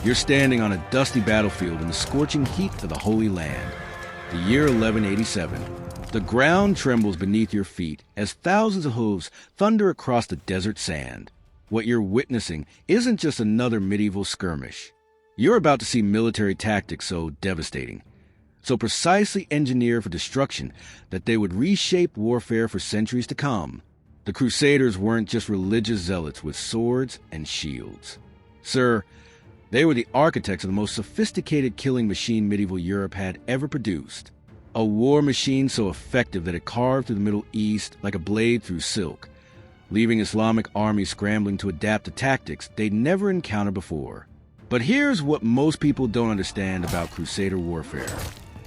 You're standing on a dusty battlefield in the scorching heat of the Holy Land. The year 1187. The ground trembles beneath your feet as thousands of hooves thunder across the desert sand. What you're witnessing isn't just another medieval skirmish. You're about to see military tactics so devastating, so precisely engineered for destruction that they would reshape warfare for centuries to come. The Crusaders weren't just religious zealots with swords and shields. Sir, they were the architects of the most sophisticated killing machine medieval Europe had ever produced. A war machine so effective that it carved through the Middle East like a blade through silk, leaving Islamic armies scrambling to adapt to tactics they'd never encountered before. But here's what most people don't understand about Crusader warfare.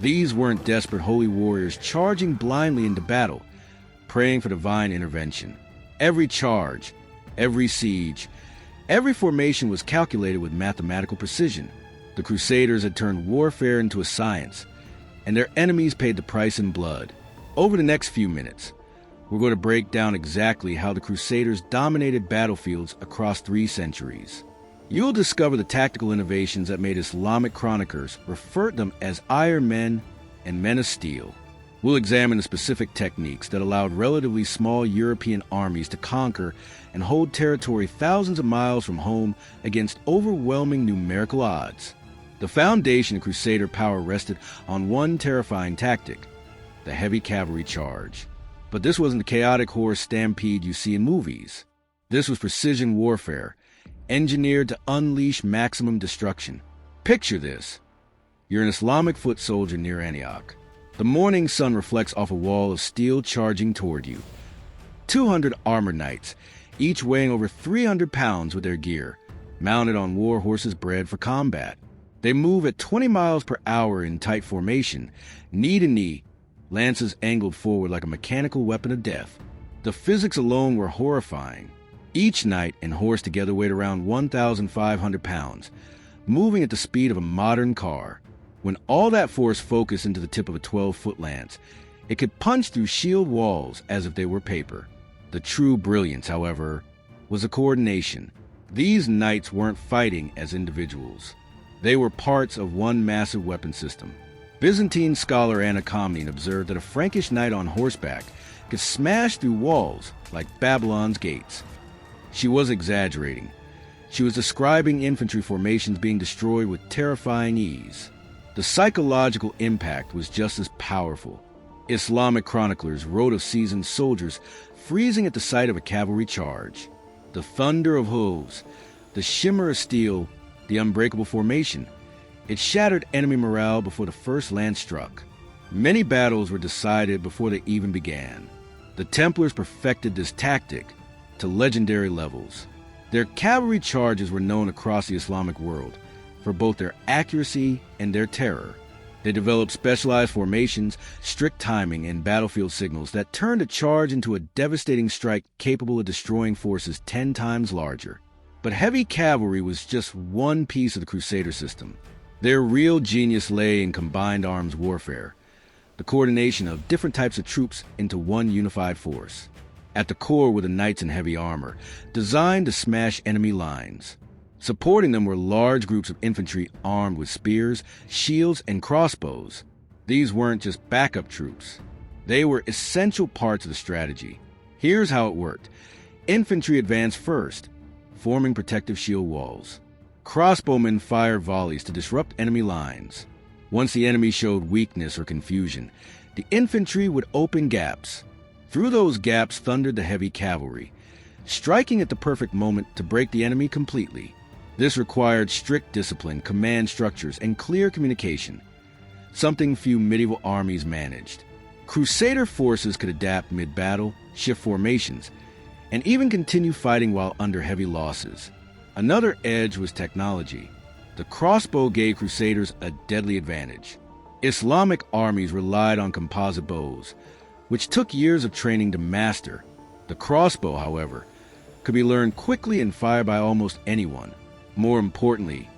These weren't desperate holy warriors charging blindly into battle, praying for divine intervention. Every charge, every siege, every formation was calculated with mathematical precision. The Crusaders had turned warfare into a science, and their enemies paid the price in blood. Over the next few minutes, we're going to break down exactly how the Crusaders dominated battlefields across 3 centuries. You'll discover the tactical innovations that made Islamic chroniclers refer to them as Iron Men and Men of Steel. We'll examine the specific techniques that allowed relatively small European armies to conquer and hold territory thousands of miles from home against overwhelming numerical odds. The foundation of Crusader power rested on one terrifying tactic, the heavy cavalry charge. But this wasn't the chaotic horse stampede you see in movies. This was precision warfare, engineered to unleash maximum destruction. Picture this. You're an Islamic foot soldier near Antioch. The morning sun reflects off a wall of steel charging toward you. 200 armored knights, each weighing over 300 pounds with their gear, mounted on war horses bred for combat. They move at 20 miles per hour in tight formation, knee to knee, lances angled forward like a mechanical weapon of death. The physics alone were horrifying. Each knight and horse together weighed around 1,500 pounds, moving at the speed of a modern car. When all that force focused into the tip of a 12-foot lance, it could punch through shield walls as if they were paper. The true brilliance, however, was the coordination. These knights weren't fighting as individuals. They were parts of one massive weapon system. Byzantine scholar Anna Komnene observed that a Frankish knight on horseback could smash through walls like Babylon's gates. She was exaggerating. She was describing infantry formations being destroyed with terrifying ease. The psychological impact was just as powerful. Islamic chroniclers wrote of seasoned soldiers freezing at the sight of a cavalry charge. The thunder of hooves, the shimmer of steel, the unbreakable formation. It shattered enemy morale before the first lance struck. Many battles were decided before they even began. The Templars perfected this tactic to legendary levels. Their cavalry charges were known across the Islamic world for both their accuracy and their terror. They developed specialized formations, strict timing, and battlefield signals that turned a charge into a devastating strike capable of destroying forces 10 times larger. But heavy cavalry was just one piece of the Crusader system. Their real genius lay in combined arms warfare, the coordination of different types of troops into one unified force. At the core were the knights in heavy armor, designed to smash enemy lines. Supporting them were large groups of infantry armed with spears, shields, and crossbows. These weren't just backup troops. They were essential parts of the strategy. Here's how it worked. Infantry advanced first, forming protective shield walls. Crossbowmen fired volleys to disrupt enemy lines. Once the enemy showed weakness or confusion, the infantry would open gaps. Through those gaps thundered the heavy cavalry, striking at the perfect moment to break the enemy completely. This required strict discipline, command structures, and clear communication, something few medieval armies managed. Crusader forces could adapt mid-battle, shift formations, and even continue fighting while under heavy losses. Another edge was technology. The crossbow gave Crusaders a deadly advantage. Islamic armies relied on composite bows, which took years of training to master. The crossbow, however, could be learned quickly and fired by almost anyone. More importantly,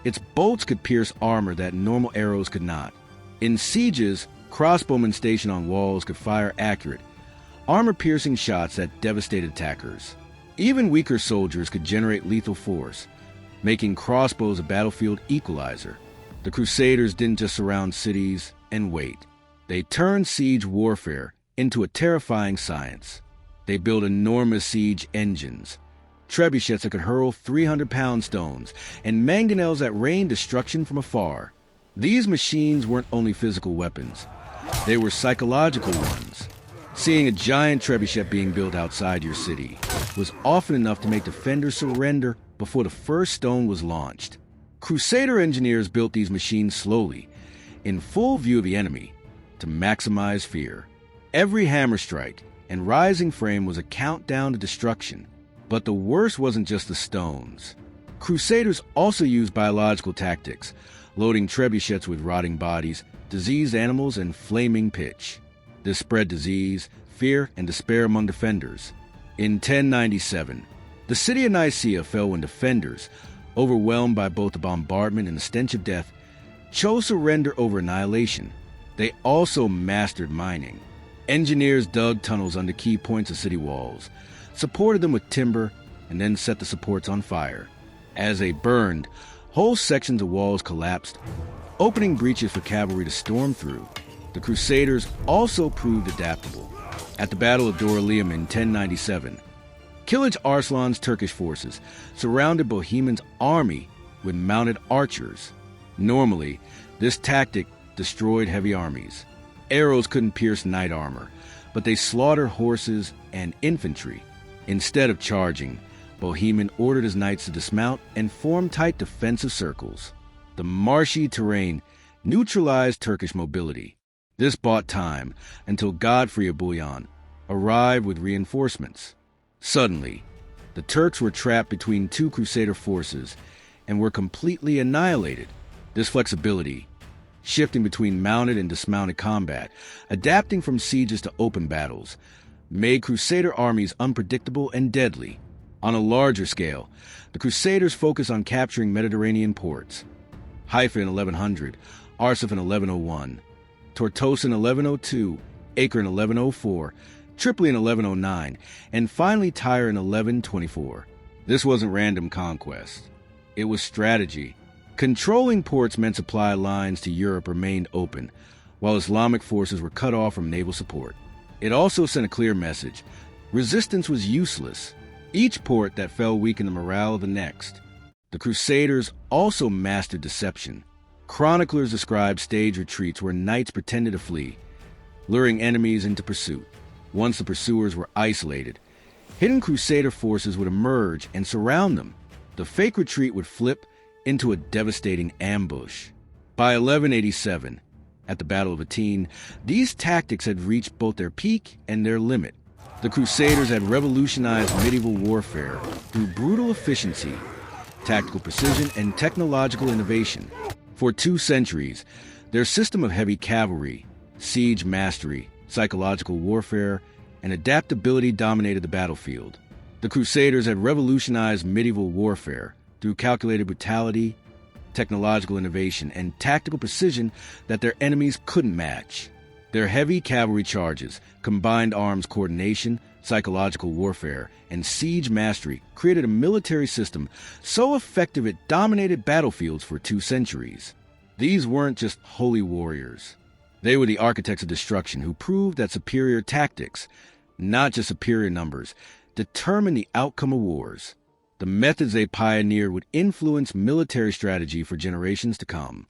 its bolts could pierce armor that normal arrows could not. In sieges, crossbowmen stationed on walls could fire accurate, armor-piercing shots that devastated attackers. Even weaker soldiers could generate lethal force, making crossbows a battlefield equalizer. The Crusaders didn't just surround cities and wait. They turned siege warfare into a terrifying science. They built enormous siege engines, trebuchets that could hurl 300-pound stones, and mangonels that rained destruction from afar. These machines weren't only physical weapons, they were psychological ones. Seeing a giant trebuchet being built outside your city was often enough to make defenders surrender before the first stone was launched. Crusader engineers built these machines slowly, in full view of the enemy, to maximize fear. Every hammer strike and rising frame was a countdown to destruction. But the worst wasn't just the stones. Crusaders also used biological tactics, loading trebuchets with rotting bodies, diseased animals, and flaming pitch. This spread disease, fear, and despair among defenders. In 1097, the city of Nicaea fell when defenders, overwhelmed by both the bombardment and the stench of death, chose surrender over annihilation. They also mastered mining. Engineers dug tunnels under key points of city walls, supported them with timber, and then set the supports on fire. As they burned, whole sections of walls collapsed, opening breaches for cavalry to storm through. The Crusaders also proved adaptable. At the Battle of Dorylaeum in 1097, Kilij Arslan's Turkish forces surrounded Bohemond's army with mounted archers. Normally, this tactic destroyed heavy armies. Arrows couldn't pierce knight armor, but they slaughtered horses and infantry. Instead of charging, Bohemond ordered his knights to dismount and form tight defensive circles. The marshy terrain neutralized Turkish mobility. This bought time until Godfrey of Bouillon arrived with reinforcements. Suddenly, the Turks were trapped between two Crusader forces and were completely annihilated. This flexibility, shifting between mounted and dismounted combat, adapting from sieges to open battles, made Crusader armies unpredictable and deadly. On a larger scale, the Crusaders focused on capturing Mediterranean ports. Haifa in 1100, Arsuf in 1101, Tortosa in 1102, Acre in 1104, Tripoli in 1109, and finally Tyre in 1124. This wasn't random conquest. It was strategy. Controlling ports meant supply lines to Europe remained open, while Islamic forces were cut off from naval support. It also sent a clear message. Resistance was useless. Each port that fell weakened the morale of the next. The Crusaders also mastered deception. Chroniclers described stage retreats where knights pretended to flee, luring enemies into pursuit. Once the pursuers were isolated, hidden Crusader forces would emerge and surround them. The fake retreat would flip into a devastating ambush. By 1187, at the Battle of Athene, these tactics had reached both their peak and their limit. The Crusaders had revolutionized medieval warfare through brutal efficiency, tactical precision, and technological innovation. For 2 centuries, their system of heavy cavalry, siege mastery, psychological warfare, and adaptability dominated the battlefield. The Crusaders had revolutionized medieval warfare through calculated brutality, technological innovation, and tactical precision that their enemies couldn't match. Their heavy cavalry charges, combined arms coordination, psychological warfare, and siege mastery created a military system so effective it dominated battlefields for 2 centuries. These weren't just holy warriors. They were the architects of destruction who proved that superior tactics, not just superior numbers, determine the outcome of wars. The methods they pioneered would influence military strategy for generations to come.